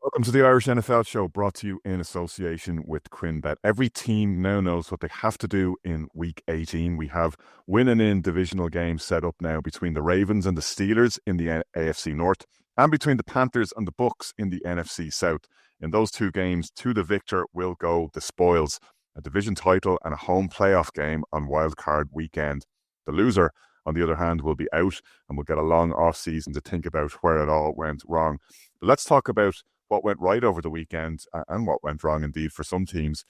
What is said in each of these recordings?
Welcome to the Irish NFL show, brought to you in association with QuinBet. Every team now knows what they have to do in Week 18. We have winning in divisional games set up now between the Ravens and the Steelers in the AFC North, and between the Panthers and the Bucks in the NFC South. In those two games, to the victor will go the spoils, a division title and a home playoff game on wildcard weekend. The loser, on the other hand, will be out and will get a long off-season to think about where it all went wrong. But let's talk about what went right over the weekend and what went wrong indeed for some teams.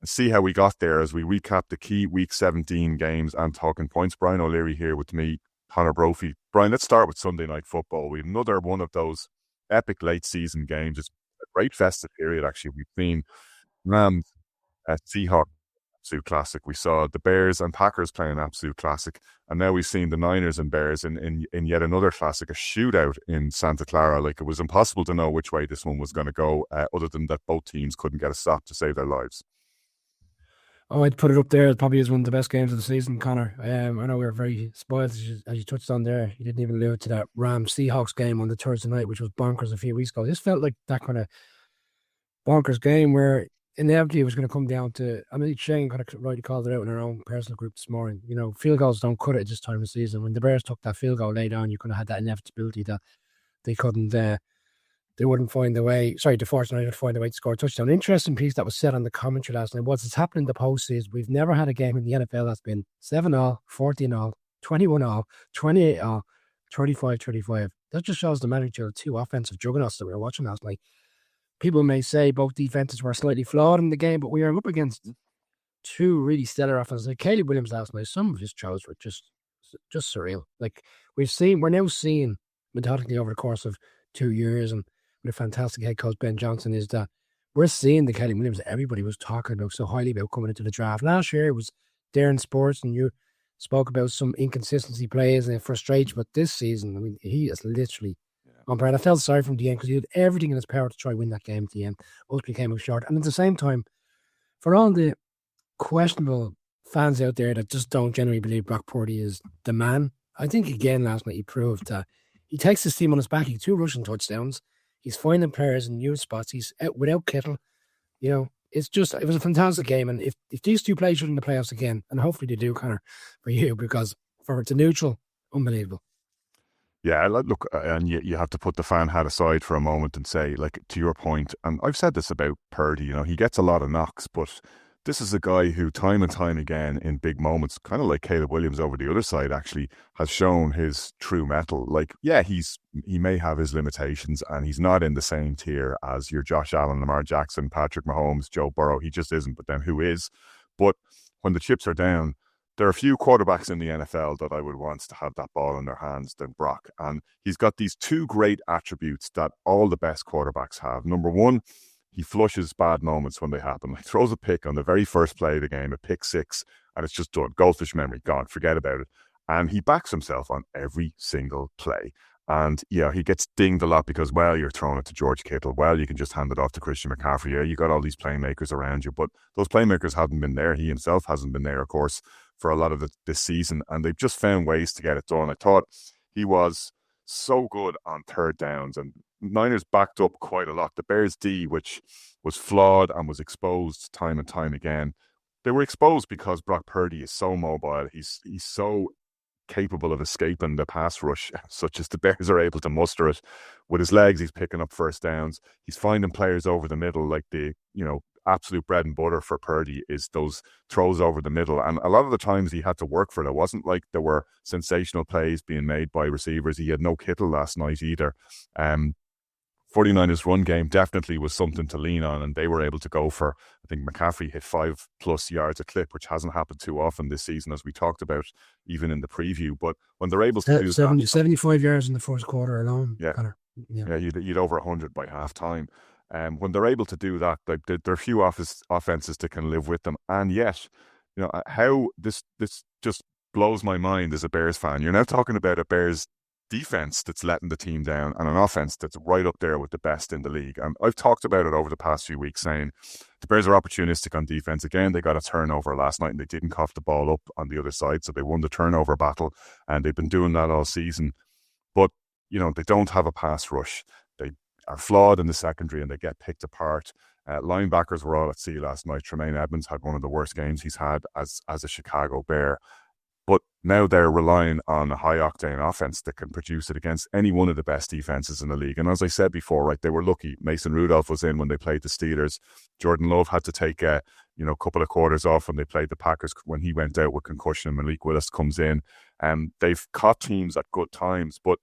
See how we got there as we recap the key Week 17 games and talking points. Brian O'Leary here with me, Conor Brophy. Brian, let's start with Sunday Night Football. We have another one of those epic late season games. It's a great festive period, actually. We've seen Rams at Seahawks, absolute classic. We saw the Bears and Packers playing an absolute classic. And now we've seen the Niners and Bears in yet another classic, a shootout in Santa Clara. Like, it was impossible to know which way this one was going to go, other than that both teams couldn't get a stop to save their lives. Oh, I'd put it up there. It probably is one of the best games of the season, Connor. I know we were very spoiled, as you touched on there. You didn't even allude to that Rams-Seahawks game on the Thursday night, which was bonkers a few weeks ago. This felt like that kind of bonkers game where inevitably it was going to come down to, I mean, Shane kind of rightly called it out in our own personal group this morning. You know, field goals don't cut it at this time of the season. When the Bears took that field goal late on, you kind of had that inevitability that they couldn't, they wouldn't find the way, sorry, the 49ers would find the way to score a touchdown. Interesting piece that was said on the commentary last night was it's happened in the postseason. We've never had a game in the NFL that's been 7-all, 14-all, 21-all, 28-all, 35-35. That just shows the magnitude of two offensive juggernauts that we were watching last night. People may say both defenses were slightly flawed in the game, but we are up against two really stellar offenses. Like Caleb Williams last night, some of his throws were just surreal. Like we're now seeing methodically over the course of 2 years, and with a fantastic head coach Ben Johnson, is that we're seeing the Caleb Williams that everybody was talking about so highly about coming into the draft. Last year it was Darren Sports, and you spoke about some inconsistency plays and frustration, but this season, I mean, he is literally on par. I felt sorry from the end because he did everything in his power to try to win that game at the end. Ultimately came up short. And at the same time, for all the questionable fans out there that just don't generally believe Brock Purdy is the man, I think again last night he proved that he takes his team on his back. He had 2 rushing touchdowns. He's finding players in new spots. He's out without Kittle. You know, it was a fantastic game. And if these two play in the playoffs again, and hopefully they do, Connor, for you, because for the neutral, unbelievable. Yeah, look, and you have to put the fan hat aside for a moment and say, like, to your point, and I've said this about Purdy, you know, he gets a lot of knocks, but this is a guy who time and time again in big moments, kind of like Caleb Williams over the other side, actually has shown his true mettle. Like, yeah, he may have his limitations and he's not in the same tier as your Josh Allen, Lamar Jackson, Patrick Mahomes, Joe Burrow. He just isn't, but then who is? But when the chips are down, there are a few quarterbacks in the NFL that I would want to have that ball in their hands than Brock. And he's got these 2 great attributes that all the best quarterbacks have. Number one, he flushes bad moments when they happen. Like, throws a pick on the very first play of the game, a pick 6, and it's just done. Goldfish memory, gone. Forget about it. And he backs himself on every single play. And yeah, he gets dinged a lot because, well, you're throwing it to George Kittle. Well, you can just hand it off to Christian McCaffrey. Yeah, you got all these playmakers around you, but those playmakers haven't been there. He himself hasn't been there, of course, for a lot of this season, and they've just found ways to get it done. I thought he was so good on third downs, and Niners backed up quite a lot. The Bears D, which was flawed and was exposed time and time again, they were exposed because Brock Purdy is so mobile. He's so capable of escaping the pass rush, such as the Bears are able to muster it. With his legs, he's picking up first downs. He's finding players over the middle, like absolute bread and butter for Purdy is those throws over the middle. And a lot of the times he had to work for it. It wasn't like there were sensational plays being made by receivers. He had no Kittle last night either. 49ers run game definitely was something to lean on, and they were able to go for, I think McCaffrey hit 5+ yards a clip, which hasn't happened too often this season, as we talked about even in the preview. But when they're able to do 75 yards in the first quarter alone. Yeah, you'd over 100 by half time. When they're able to do that, like, there are few offenses that can live with them. And yet, you know, how this just blows my mind as a Bears fan. You're now talking about a Bears defense that's letting the team down and an offense that's right up there with the best in the league. And I've talked about it over the past few weeks, saying the Bears are opportunistic on defense. Again, they got a turnover last night and they didn't cough the ball up on the other side, so they won the turnover battle, and they've been doing that all season. But, you know, they don't have a pass rush. They are flawed in the secondary and they get picked apart. Linebackers were all at sea last night. Tremaine Edmonds had one of the worst games he's had as a Chicago Bear. But now they're relying on a high-octane offense that can produce it against any one of the best defenses in the league. And as I said before, right, they were lucky. Mason Rudolph was in when they played the Steelers. Jordan Love had to take a couple of quarters off when they played the Packers when he went out with concussion. Malik Willis comes in. They've caught teams at good times, but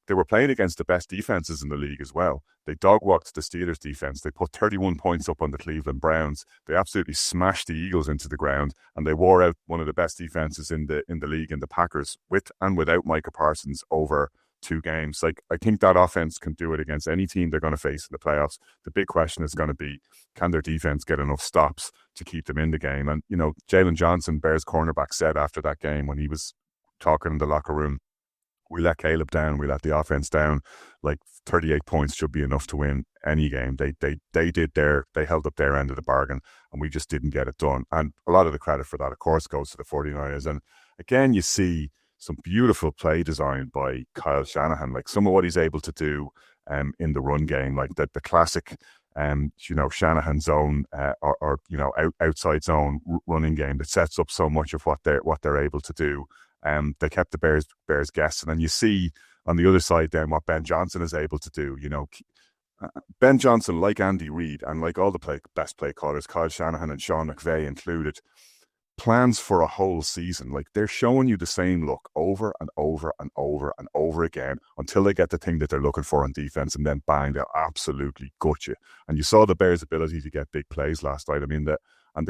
they were playing against the best defenses in the league as well. They dog-walked the Steelers defense. They put 31 points up on the Cleveland Browns. They absolutely smashed the Eagles into the ground, and they wore out one of the best defenses in the league in the Packers with and without Micah Parsons over 2 games. Like, I think that offense can do it against any team they're going to face in the playoffs. The big question is going to be, can their defense get enough stops to keep them in the game? And, Jalen Johnson, Bears cornerback, said after that game when he was talking in the locker room, we let Caleb down, we let the offense down. Like, 38 points should be enough to win any game. They held up their end of the bargain, and we just didn't get it done. And a lot of the credit for that, of course, goes to the 49ers. And again, you see some beautiful play design by Kyle Shanahan, like some of what he's able to do in the run game, like the classic Shanahan zone or outside zone running game that sets up so much of what they're able to do. They kept the Bears guessing, and you see on the other side then what Ben Johnson is able to do. Ben Johnson, like Andy Reid and like all the best play callers, Kyle Shanahan and Sean McVay included, plans for a whole season. Like, they're showing you the same look over and over and over and over again until they get the thing that they're looking for on defense, and then bang, they'll absolutely gut you. And you saw the Bears' ability to get big plays last night. I mean, the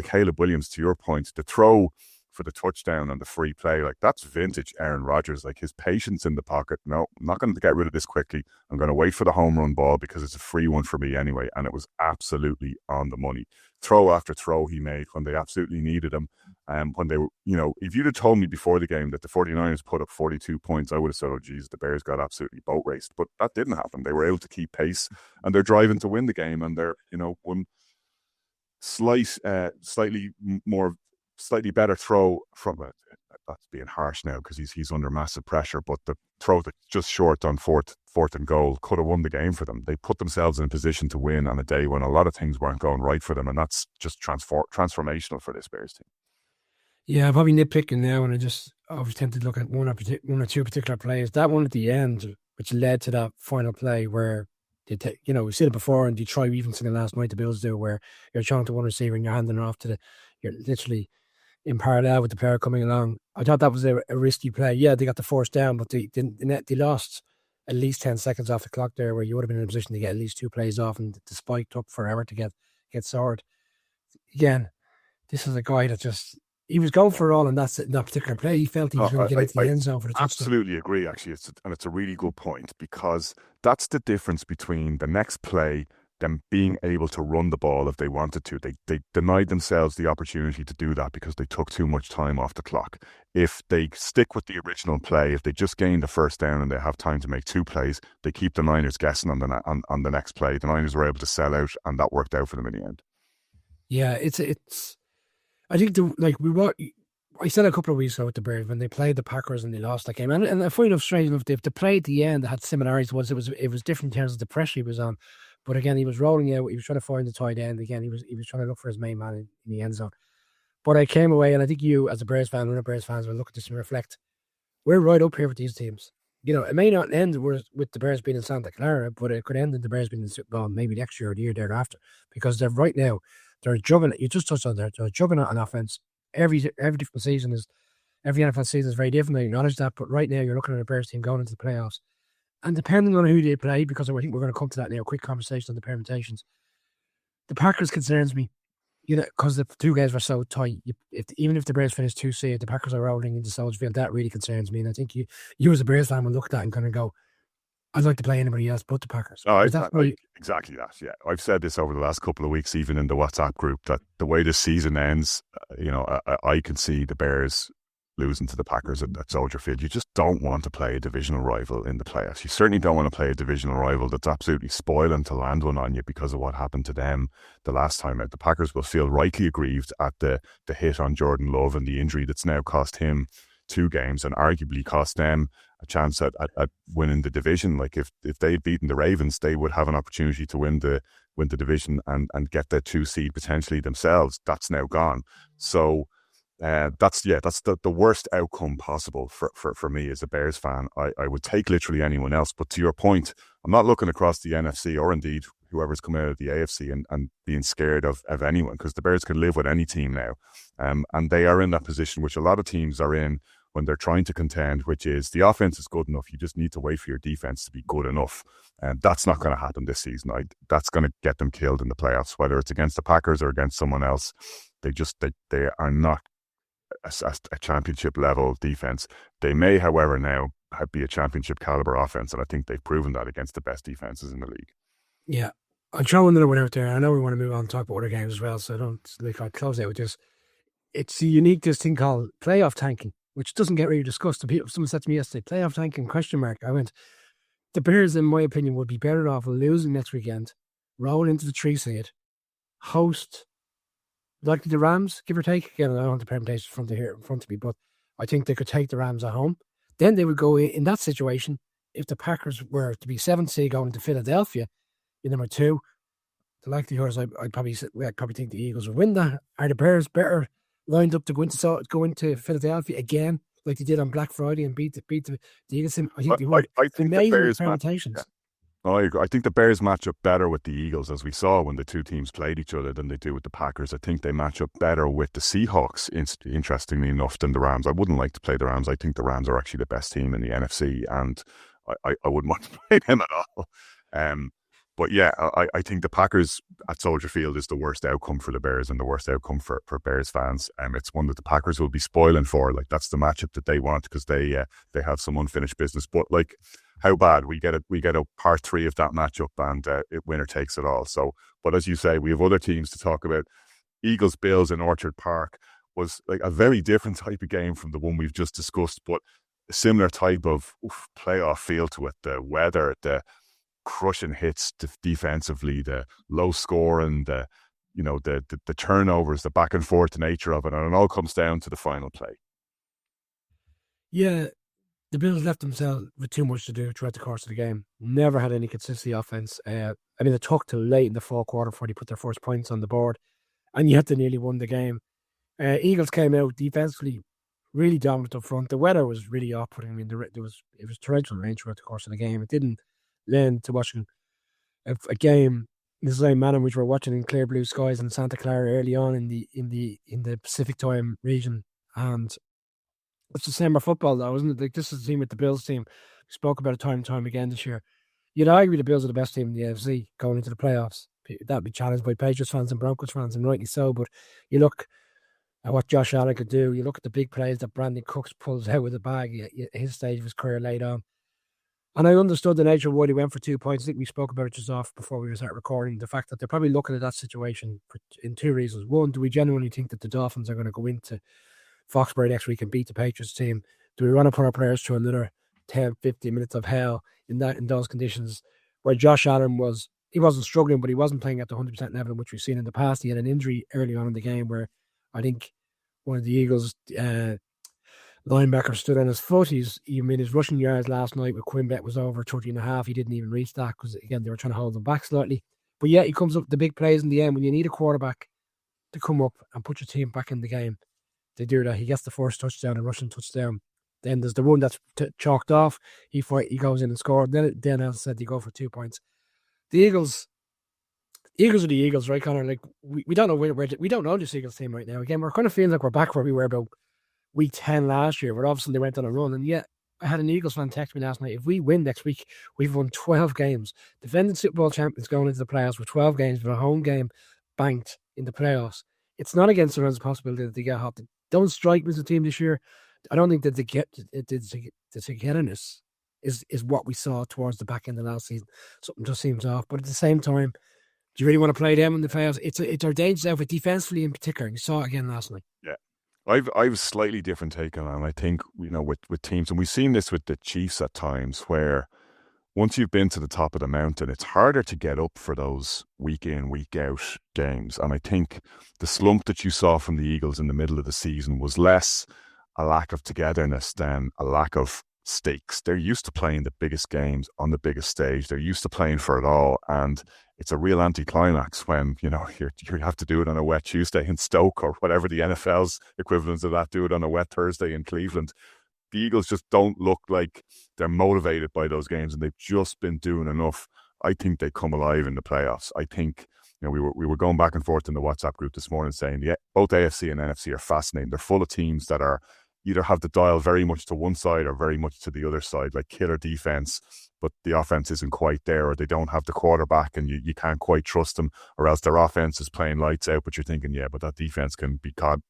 Caleb Williams, to your point, the throw for the touchdown on the free play, like, that's vintage Aaron Rodgers. Like, his patience in the pocket. No, I'm not going to get rid of this quickly. I'm going to wait for the home run ball because it's a free one for me anyway. And it was absolutely on the money. Throw after throw he made when they absolutely needed him. When they were, if you'd have told me before the game that the 49ers put up 42 points, I would have said, oh, geez, the Bears got absolutely boat raced. But that didn't happen. They were able to keep pace, and they're driving to win the game. And they're, one slightly better throw from it. That's being harsh now because he's under massive pressure, but the throw that just short on fourth and goal could have won the game for them. They put themselves in a position to win on a day when a lot of things weren't going right for them, and that's just transformational for this Bears team. Yeah, I'm probably nitpicking now, and I was tempted to look at one or two particular plays. That one at the end, which led to that final play where we've seen it before in Detroit. We even seen it last night, the Bills do, where you're trying to one receiver and you're handing it off you're literally in parallel with the player coming along. I thought that was a risky play. Yeah, they got the force down, but they lost at least 10 seconds off the clock there, where you would have been in a position to get at least 2 plays off, and the spike took forever to get sorted. Again, this is a guy that he was going for it all in that particular play. He felt he was going to get into the end zone for the touchdown. Absolutely agree, actually. It's a really good point, because that's the difference between the next play, them being able to run the ball if they wanted to. They denied themselves the opportunity to do that because they took too much time off the clock. If they stick with the original play, if they just gain the first down and they have time to make 2 plays, they keep the Niners guessing on the next play. The Niners were able to sell out, and that worked out for them in the end. Yeah, it's. I think I said a couple of weeks ago with the Bears when they played the Packers and they lost that game, and I find it strange enough, the play at the end had similarities. It was different in terms of the pressure he was on. But again, he was rolling out. He was trying to find the tight end. Again, he was trying to look for his main man in the end zone. But I came away, and I think you, as a Bears fan, one of Bears fans, will look at this and reflect. We're right up here with these teams. It may not end with the Bears being in Santa Clara, but it could end in the Bears being in the Super Bowl maybe next year or the year thereafter. Because right now, they're juggling. You just touched on there. They're juggling on offense. Every different season every NFL season is very different. I acknowledge that. But right now, you're looking at a Bears team going into the playoffs. And depending on who they play, because I think we're going to come to that now, a quick conversation on the permutations. The Packers concerns me, because the 2 games were so tight. Even if the Bears finish 2 seed, the Packers are rolling into Soldier Field. That really concerns me. And I think you as a Bears fan will look at that and kind of go, I'd like to play anybody else but the Packers. Exactly that. Yeah, I've said this over the last couple of weeks, even in the WhatsApp group, that the way the season ends, I can see the Bears losing to the Packers at Soldier Field. You just don't want to play a divisional rival in the playoffs. You certainly don't want to play a divisional rival that's absolutely spoiling to land one on you because of what happened to them the last time out. The Packers will feel rightly aggrieved at the hit on Jordan Love and the injury that's now cost him 2 games and arguably cost them a chance at winning the division. Like if they'd beaten the Ravens, they would have an opportunity to win the division and get the 2 seed potentially themselves. That's now gone. So that's the worst outcome possible for me as a Bears fan. I would take literally anyone else. But to your point, I'm not looking across the NFC or indeed whoever's coming out of the AFC and being scared of anyone, because the Bears can live with any team now. And they are in that position, which a lot of teams are in when they're trying to contend, which is the offense is good enough. You just need to wait for your defense to be good enough. And that's not going to happen this season. That's going to get them killed in the playoffs, whether it's against the Packers or against someone else. They are not a championship level defense. They may, however, now be a championship caliber offense, and I think they've proven that against the best defenses in the league. Yeah, I'll throw another one out there. I know we want to move on and talk about other games as well, so I'll close out with this. It's this thing called playoff tanking, which doesn't get really discussed. Someone said to me yesterday, playoff tanking, question mark. I went, the Bears, in my opinion, would be better off losing next weekend, roll into the 3 seed, host like the Rams, give or take. Again, I don't have the permutations in front of me, but I think they could take the Rams at home. Then they would go in that situation, if the Packers were to be 7th seed going to Philadelphia in number 2, the likelihood is I'd probably think the Eagles would win that. Are the Bears better lined up to go into Philadelphia again, like they did on Black Friday and beat the Eagles? I think they would. I think the Bears permutations. I agree. I think the Bears match up better with the Eagles, as we saw when the 2 teams played each other, than they do with the Packers. I think they match up better with the Seahawks, interestingly enough, than the Rams. I wouldn't like to play the Rams. I think the Rams are actually the best team in the NFC, and I wouldn't want to play them at all. But yeah, I think the Packers at Soldier Field is the worst outcome for the Bears and the worst outcome for Bears fans. It's one that the Packers will be spoiling for. Like, that's the matchup that they want, because they have some unfinished business. But like, how bad? We get a part 3 of that matchup, and winner takes it all. So, but as you say, we have other teams to talk about. Eagles Bills in Orchard Park was like a very different type of game from the one we've just discussed, but a similar type of playoff feel to it. The weather, the crushing hits defensively, the low score, and the turnovers, the back and forth nature of it, and it all comes down to the final play. Yeah, the Bills left themselves with too much to do throughout the course of the game. Never had any consistency offense. It took till late in the 4th quarter before they put their first points on the board, and yet they nearly won the game. Eagles came out defensively really dominant up front. The weather was really off-putting. It was torrential rain throughout the course of the game. It didn't lend to watching a game in the same manner which we're watching in clear blue skies in Santa Clara early on in the Pacific time region. And it's December football, though, isn't it? Like, this is the team with the Bills team. We spoke about it time and time again this year. You'd argue the Bills are the best team in the AFC going into the playoffs. That'd be challenged by Patriots fans and Broncos fans, and rightly so. But you look at what Josh Allen could do. You look at the big plays that Brandon Cooks pulls out with the bag at his stage of his career late on. And I understood the nature of why they went for 2 points. I think we spoke about it just off before we start recording. The fact that they're probably looking at that situation in 2 reasons. One, do we genuinely think that the Dolphins are going to go into Foxborough next week and beat the Patriots team? Do we want to put our players through another 10, 15 minutes of hell in those conditions where Josh Allen he wasn't struggling, but he wasn't playing at the 100% level, which we've seen in the past. He had an injury early on in the game where I think one of the Eagles linebacker stood on his foot. His rushing yards last night with Quinbet was over 30.5. He didn't even reach that because, again, they were trying to hold him back slightly. But yeah, he comes up with the big plays in the end when you need a quarterback to come up and put your team back in the game. They do that. He gets the first touchdown, a rushing touchdown. Then there's the one that's chalked off. He goes in and scores. Then as I said, they go for 2 points. The Eagles are the Eagles, right, Conor? Like, we don't know we don't know this Eagles team right now. Again, we're kind of feeling like we're back where we were about week 10 last year, but obviously they went on a run. And yet, I had an Eagles fan text me last night. If we win next week, we've won 12 games. Defending Super Bowl champions going into the playoffs with 12 games with a home game banked in the playoffs. It's not against the realms of possibility that they get hot. They don't strike me as a team this year. I don't think that the togetherness is what we saw towards the back end of last season. Something just seems off. But at the same time, do you really want to play them in the playoffs? It's our dangerous outfit defensively in particular. You saw it again last night. Yeah. I've a slightly different take on it. And I think, with teams, and we've seen this with the Chiefs at times, where once you've been to the top of the mountain, it's harder to get up for those week in, week out games. And I think the slump that you saw from the Eagles in the middle of the season was less a lack of togetherness than a lack of stakes. They're used to playing the biggest games on the biggest stage. They're used to playing for it all. And it's a real anticlimax when, you have to do it on a wet Tuesday in Stoke, or whatever the NFL's equivalent of that, do it on a wet Thursday in Cleveland. The Eagles just don't look like they're motivated by those games, and they've just been doing enough. I think they come alive in the playoffs. I think, we were going back and forth in the WhatsApp group this morning saying both AFC and NFC are fascinating. They're full of teams that are either have the dial very much to one side or very much to the other side, like killer defense, but the offense isn't quite there, or they don't have the quarterback and you can't quite trust them, or else their offense is playing lights out, but you're thinking, but that defense can be got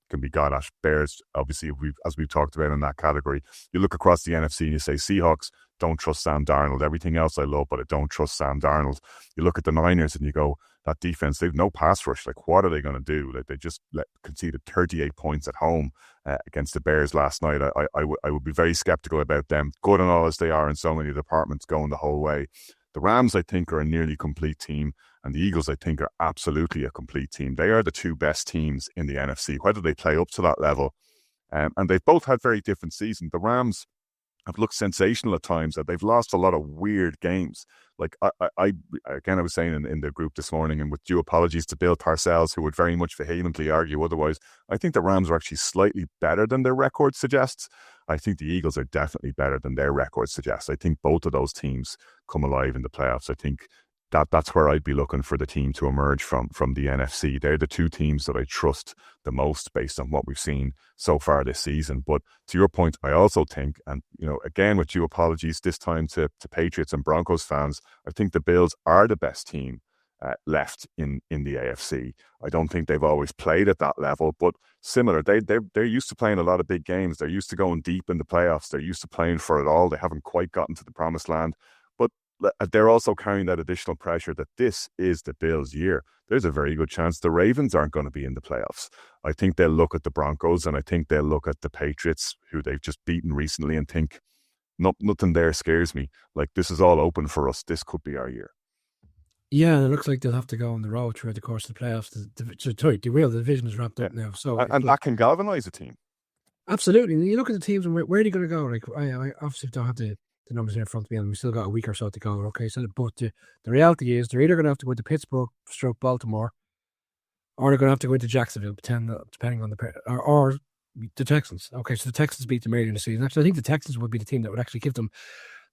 at. Bears, obviously, as we've talked about in that category. You look across the NFC and you say, Seahawks, don't trust Sam Darnold. Everything else I love, but I don't trust Sam Darnold. You look at the Niners and you go, that defense, they've no pass rush. Like, what are they going to do? Like, they just conceded 38 points at home against the Bears last night. I would be very skeptical about them, good and all as they are in so many departments, going the whole way. The Rams, I think, are a nearly complete team, and the Eagles, I think, are absolutely a complete team. They are the two best teams in the NFC, whether they play up to that level. And they've both had very different seasons. The Rams have looked sensational at times, and they've lost a lot of weird games. Like, I was saying in the group this morning, and with due apologies to Bill Parcells, who would very much vehemently argue otherwise, I think the Rams are actually slightly better than their record suggests. I think the Eagles are definitely better than their record suggests. I think both of those teams come alive in the playoffs. I think that's where I'd be looking for the team to emerge from the NFC. They're the two teams that I trust the most based on what we've seen so far this season. But to your point, I also think, and again, with due apologies this time to Patriots and Broncos fans, I think the Bills are the best team left in the AFC. I don't think they've always played at that level, but similar. They're used to playing a lot of big games. They're used to going deep in the playoffs. They're used to playing for it all. They haven't quite gotten to the promised land. They're also carrying that additional pressure that this is the Bills' year. There's a very good chance the Ravens aren't going to be in the playoffs. I think they'll look at the Broncos, and I think they'll look at the Patriots, who they've just beaten recently, and think, nothing there scares me. Like, this is all open for us. This could be our year. Yeah, and it looks like they'll have to go on the road throughout the course of the playoffs. The division is wrapped up now. So and that can galvanise a team. Absolutely. And you look at the teams, and where are they going to go? Like, I obviously don't have the numbers here in front of me, and we still got a week or so to go. Okay, so but the reality is they're either going to have to go into Pittsburgh, Baltimore, or they're going to have to go into Jacksonville, depending on or the Texans. Okay, so the Texans beat them earlier in the season. Actually, I think the Texans would be the team that would actually give them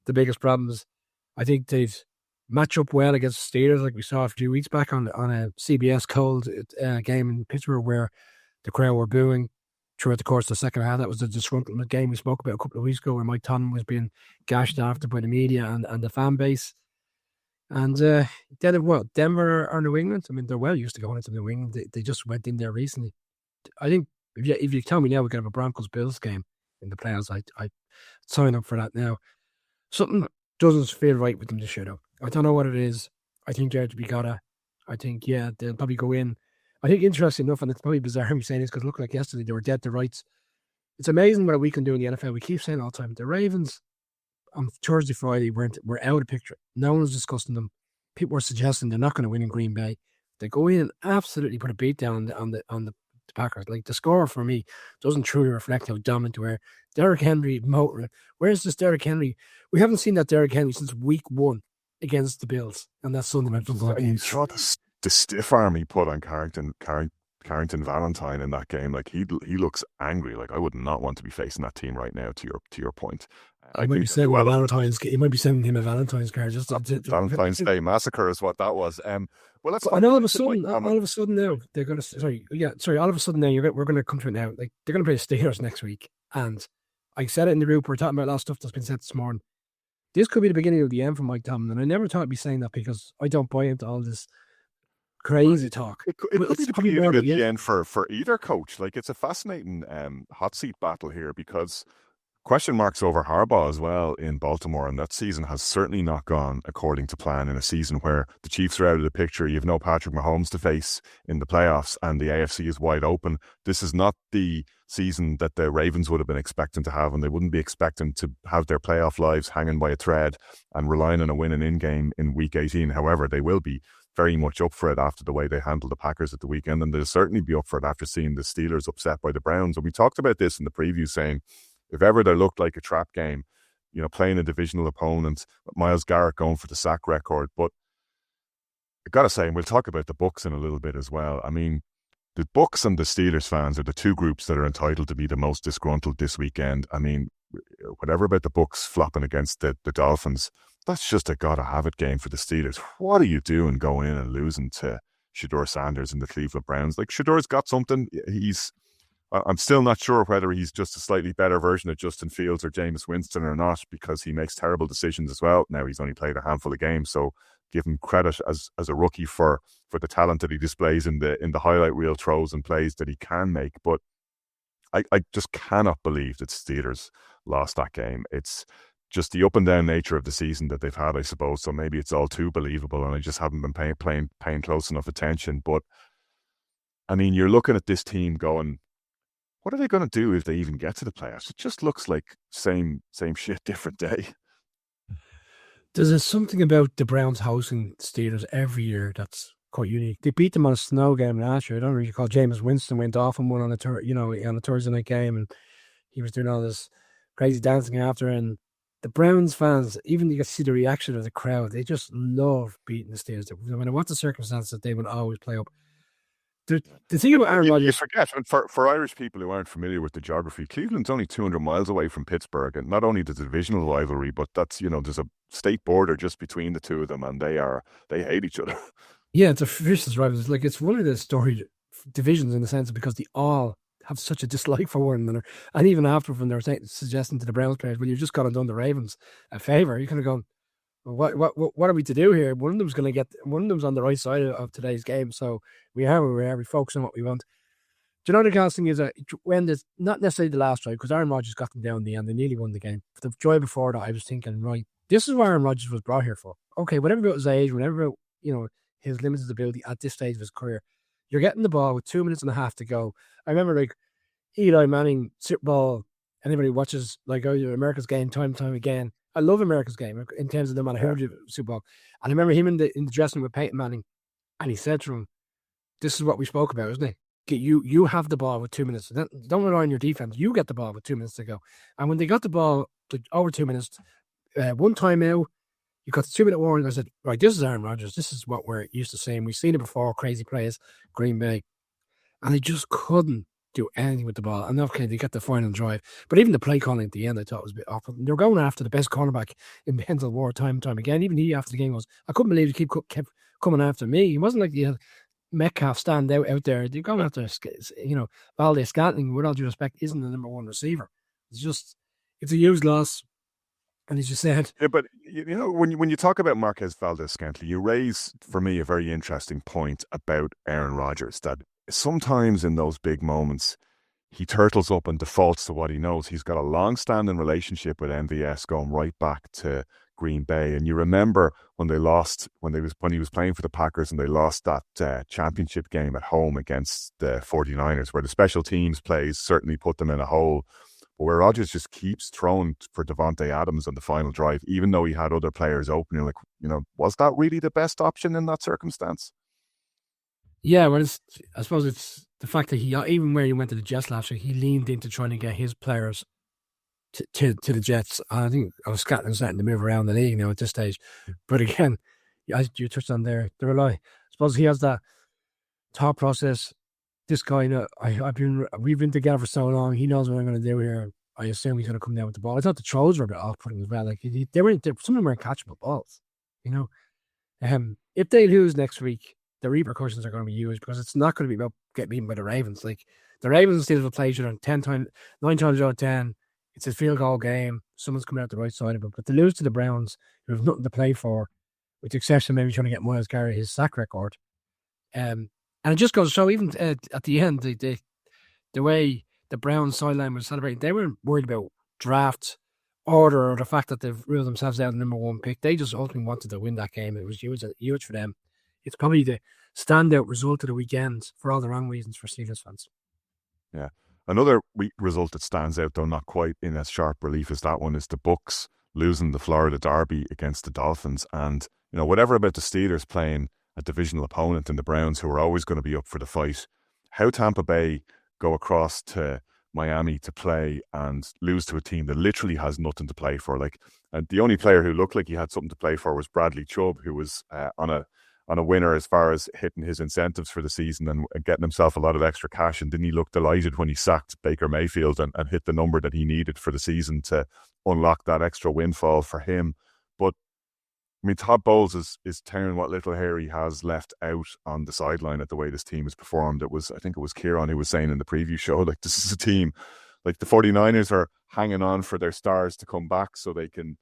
the biggest problems. I think they'd match up well against the Steelers, like we saw a few weeks back on a CBS cold game in Pittsburgh, where the crowd were booing throughout the course of the second half. That was the disgruntlement game we spoke about a couple of weeks ago, where Mike Tomlin was being gashed after by the media and the fan base. And Denver or New England, I mean, they're well used to going into New England. They just went in there recently. I think if you tell me now we're going to have a Broncos-Bills game in the playoffs, I'd sign up for that now. Something doesn't feel right with them this year, though. I don't know what it is. I think they're to be gotta. I think, they'll probably go in. I think, interesting enough, and it's probably bizarre me saying this, because look, like yesterday, they were dead to rights. It's amazing what we can do in the NFL. We keep saying all the time, the Ravens on Thursday, Friday were out of the picture. No one was discussing them. People were suggesting they're not going to win in Green Bay. They go in and absolutely put a beat down on the Packers. Like, the score for me doesn't truly reflect how dominant they were. Derrick Henry motoring. Where's this Derrick Henry? We haven't seen that Derrick Henry since week 1 against the Bills, and that's Sunday night football. You saw the stiff arm he put on Carrington Valentine in that game. Like, he looks angry. Like, I would not want to be facing that team right now. To your point, he might be sending him a Valentine's card. Just Valentine's Day massacre is what that was. Well, all of a sudden now they're going to. All of a sudden now we're going to come to it now. Like, they're going to play the Steelers next week, and I said it in the group. We're talking about a lot of stuff that's been said this morning. This could be the beginning of the end for Mike Tomlin, and I never thought I'd be saying that, because I don't buy into all this crazy talk. It could be the beginning of the end for either coach. Like, it's a fascinating hot seat battle here, because question marks over Harbaugh as well in Baltimore, and that season has certainly not gone according to plan, in a season where the Chiefs are out of the picture. You have no Patrick Mahomes to face in the playoffs, and the AFC is wide open. This is not the season that the Ravens would have been expecting to have, and they wouldn't be expecting to have their playoff lives hanging by a thread and relying on a win and in game in week 18. However, they will be very much up for it after the way they handled the Packers at the weekend, and they'll certainly be up for it after seeing the Steelers upset by the Browns. And we talked about this in the preview, saying if ever there looked like a trap game, playing a divisional opponent, Myles Garrett going for the sack record. But I got to say, and we'll talk about the Bucs in a little bit as well. I mean, the Bucs and the Steelers fans are the two groups that are entitled to be the most disgruntled this weekend. I mean, whatever about the Bucs flopping against the Dolphins, that's just a gotta-have-it game for the Steelers. What are you doing going in and losing to Shedeur Sanders and the Cleveland Browns? Like, Shedeur's got something. I'm still not sure whether he's just a slightly better version of Justin Fields or Jameis Winston or not, because he makes terrible decisions as well. Now, he's only played a handful of games, so give him credit as a rookie for the talent that he displays in the highlight reel throws and plays that he can make. But I just cannot believe that Steelers lost that game. It's just the up and down nature of the season that they've had, I suppose. So maybe it's all too believable, and I just haven't been paying close enough attention. But I mean, you're looking at this team going, what are they going to do if they even get to the playoffs? It just looks like same shit, different day. There's something about the Browns hosting Steelers every year that's quite unique. They beat them on a snow game last year. I don't really recall. Jameis Winston went off and won on a Thursday night game, and he was doing all this crazy dancing after. And the Browns fans, even you can see the reaction of the crowd, they just love beating the Steelers. No matter what the circumstances, they would always play up. The thing about Aaron Rodgers... You forget, and for Irish people who aren't familiar with the geography, Cleveland's only 200 miles away from Pittsburgh, and not only there's a divisional rivalry, but that's, there's a state border just between the two of them, and they hate each other. Yeah, it's a vicious rivalry. Like, it's one of the storied divisions in the sense of because they all have such a dislike for one another. And even after, when they were suggesting to the Browns players, well, you've just got to done the Ravens a favour, you're kind of going, well, what are we to do here? One of them's on the right side of today's game, so we focus on what we want. Do you know the last thing is when there's not necessarily the last drive, because Aaron Rodgers got them down in the end, they nearly won the game. The drive before that, I was thinking, right, this is what Aaron Rodgers was brought here for. Okay, whatever about his age, whatever about his limited ability at this stage of his career, you're getting the ball with 2 minutes and a half to go. I remember like Eli Manning Super Bowl. Anybody watches like America's Game time and time again. I love America's Game in terms of the amount of Super Bowl. And I remember him in the dressing room with Peyton Manning, and he said to him, "This is what we spoke about, isn't it? You have the ball with 2 minutes. Don't rely on your defense. You get the ball with 2 minutes to go." And when they got the ball over 2 minutes, one time out, you got the 2 minute warning. I said, right, this is Aaron Rodgers. This is what we're used to seeing. We've seen it before. Crazy plays, Green Bay, and they just couldn't do anything with the ball. And okay, they got the final drive, but even the play calling at the end, I thought was a bit off. They were going after the best cornerback in Mental War time and time again. Even he after the game goes, I couldn't believe he kept coming after me. It wasn't like you had Metcalf stand out there. They're going after Valdez Scantling, with all due respect, isn't the number one receiver. It's a huge loss. And as you said, yeah, but when you talk about Marquez Valdez-Scantling, you raise for me a very interesting point about Aaron Rodgers, that sometimes in those big moments he turtles up and defaults to what he knows. He's got a long-standing relationship with MVS going right back to Green Bay, and you remember when they lost when he was playing for the Packers and they lost that championship game at home against the 49ers, where the special teams plays certainly put them in a hole. But where Rodgers just keeps throwing for Devontae Adams on the final drive, even though he had other players open, you're like, was that really the best option in that circumstance? Yeah, well, I suppose it's the fact that he, even where he went to the Jets last year, he leaned into trying to get his players to the Jets. I think I was starting to move around the league now at this stage. But again, as you touched on there, the rely. I suppose he has that thought process. This guy, we've been together for so long. He knows what I'm going to do here. I assume he's going to come down with the ball. I thought the throws were a bit off-putting as well. Like some of them weren't catchable balls. If they lose next week, the repercussions are going to be huge, because it's not going to be about getting beaten by the Ravens. Like the Ravens still have play each other 9 times out of 10. It's a field goal game. Someone's coming out the right side of it. But to lose to the Browns, who have nothing to play for, with the exception of maybe trying to get Myles Garrett his sack record, and it just goes to show, even at the end, the way the Browns sideline was celebrating, they weren't worried about draft order or the fact that they've ruled themselves out the number one pick. They just ultimately wanted to win that game. It was huge for them. It's probably the standout result of the weekend for all the wrong reasons for Steelers fans. Yeah. Another result that stands out, though not quite in as sharp relief as that one, is the Bucs losing the Florida Derby against the Dolphins. And, whatever about the Steelers playing a divisional opponent in the Browns, who are always going to be up for the fight, how Tampa Bay go across to Miami to play and lose to a team that literally has nothing to play for. Like, and the only player who looked like he had something to play for was Bradley Chubb, who was on a winner as far as hitting his incentives for the season and getting himself a lot of extra cash. And didn't he look delighted when he sacked Baker Mayfield and hit the number that he needed for the season to unlock that extra windfall for him? But I mean, Todd Bowles is tearing what little hair he has left out on the sideline at the way this team has performed. I think it was Kieran who was saying in the preview show, like, this is a team, like the 49ers are hanging on for their stars to come back so they can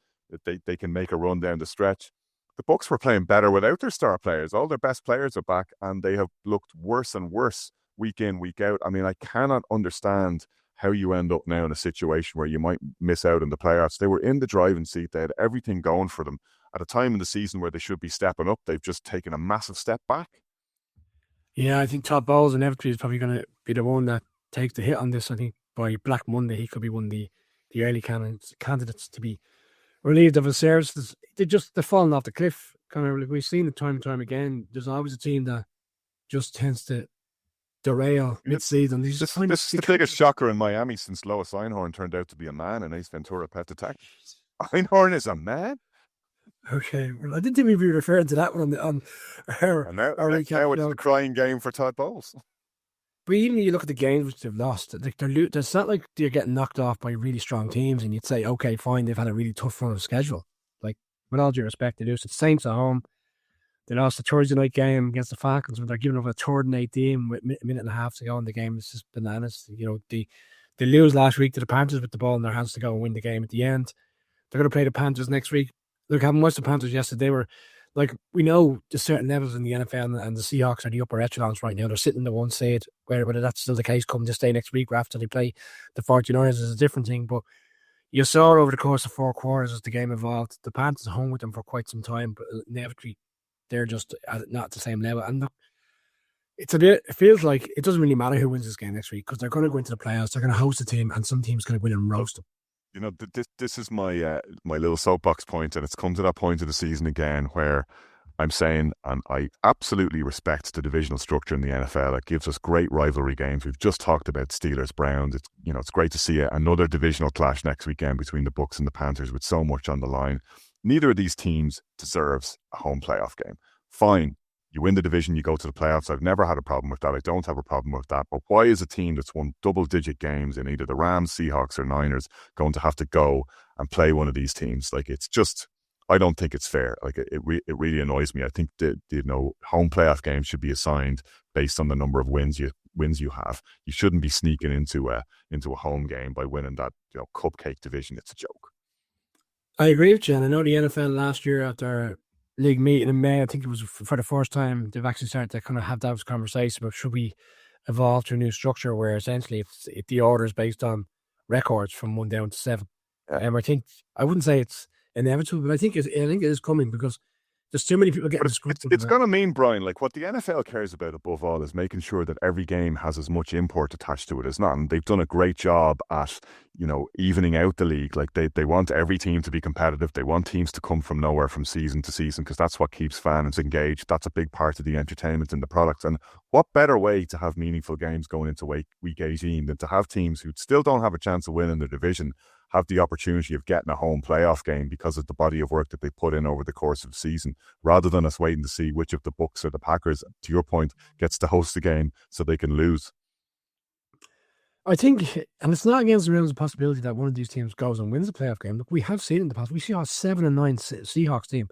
make a run down the stretch. The Bucs were playing better without their star players. All their best players are back, and they have looked worse and worse week in, week out. I mean, I cannot understand how you end up now in a situation where you might miss out on the playoffs. They were in the driving seat. They had everything going for them. At a time in the season where they should be stepping up, they've just taken a massive step back. Yeah, I think Todd Bowles inevitably is probably going to be the one that takes the hit on this. I think by Black Monday, he could be one of the early candidates to be relieved of his services. They're falling off the cliff. Kind of like we've seen it time and time again. There's always a team that just tends to derail mid-season. This is the biggest shocker in Miami since Lois Einhorn turned out to be a man and Ace Ventura Pet Detective. Einhorn is a man? Okay, well, I didn't think we'd be referring to that one on our recap. Now it's the crying game for Todd Bowles. But even when you look at the games which they've lost, like it's not like they're getting knocked off by really strong teams and you'd say, okay, fine, they've had a really tough run of schedule. Like, with all due respect, they lose to the Saints at home. They lost the Thursday night game against the Falcons when they're giving up a 3rd and 18 with a minute and a half to go in the game. It's just bananas. You know, they lose last week to the Panthers with the ball in their hands to go and win the game at the end. They're going to play the Panthers next week. Look, having watched the Panthers yesterday, they were like, we know there's certain levels in the NFL and the Seahawks are the upper echelons right now. They're sitting in the one side, whether that's still the case come this day next week or after they play the 49ers is a different thing. But you saw over the course of 4 quarters as the game evolved, the Panthers hung with them for quite some time, but inevitably they're just not at the same level. And look, it feels like it doesn't really matter who wins this game next week because they're going to go into the playoffs, they're going to host a team, and some team's going to win and roast them. You know, this is my my little soapbox point, and it's come to that point of the season again where I'm saying, and I absolutely respect the divisional structure in the NFL. It gives us great rivalry games. We've just talked about Steelers-Browns. It's great to see another divisional clash next weekend between the Bucs and the Panthers with so much on the line. Neither of these teams deserves a home playoff game. Fine. You win the division, you go to the playoffs. I've never had a problem with that. I don't have a problem with that. But why is a team that's won double-digit games in either the Rams, Seahawks, or Niners going to have to go and play one of these teams? Like, it's just, I don't think it's fair. Like, it really annoys me. I think that, home playoff games should be assigned based on the number of wins you have. You shouldn't be sneaking into a home game by winning that cupcake division. It's a joke. I agree with you. And I know the NFL last year at their league meeting in May, I think it was for the first time they've actually started to kind of have that conversation about should we evolve to a new structure where essentially if the order is based on records from 1 down to 7. I wouldn't say it's inevitable, but I think it is coming because there's too many people getting screwed. It's going to mean, Brian, like what the NFL cares about above all is making sure that every game has as much import attached to it as not. And they've done a great job at, evening out the league. Like they want every team to be competitive. They want teams to come from nowhere from season to season because that's what keeps fans engaged. That's a big part of the entertainment and the product. And what better way to have meaningful games going into week 18 than to have teams who still don't have a chance of winning their division have the opportunity of getting a home playoff game because of the body of work that they put in over the course of the season, rather than us waiting to see which of the Bucs or the Packers, to your point, gets to host the game so they can lose. I think, and it's not against the realms of possibility that one of these teams goes and wins a playoff game. Look, we have seen in the past, we saw a 7-9 Seahawks team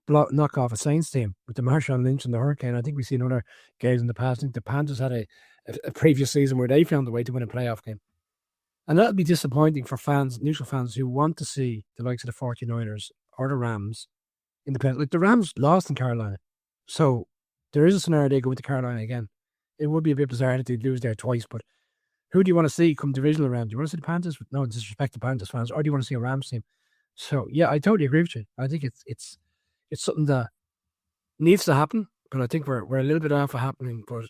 knock off a Saints team with the Marshawn Lynch and the Hurricane. I think we've seen other games in the past. I think the Panthers had a previous season where they found a way to win a playoff game. And that'll be disappointing for fans, neutral fans, who want to see the likes of the 49ers or the Rams in the playoffs. Like the Rams lost in Carolina. So there is a scenario they go into Carolina again. It would be a bit bizarre that they'd lose there twice, but who do you want to see come divisional round? Do you want to see the Panthers? No disrespect to Panthers fans. Or do you want to see a Rams team? So, yeah, I totally agree with you. I think it's something that needs to happen, but I think we're a little bit off of happening. But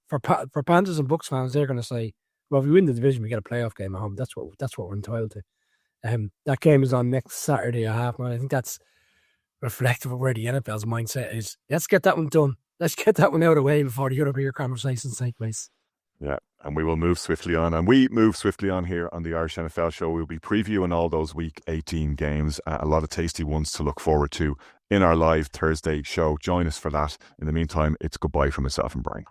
for Panthers and Bucs fans, they're going to say, well, if we win the division, we get a playoff game at home. That's what we're entitled to. That game is on next Saturday at 9:30. I think that's reflective of where the NFL's mindset is. Let's get that one done. Let's get that one out of the way before the other bigger conversations take place. Yeah, And we will move swiftly on. And we move swiftly on here on the Irish NFL Show. We'll be previewing all those Week 18 games. A lot of tasty ones to look forward to in our live Thursday show. Join us for that. In the meantime, it's goodbye from myself and Brian.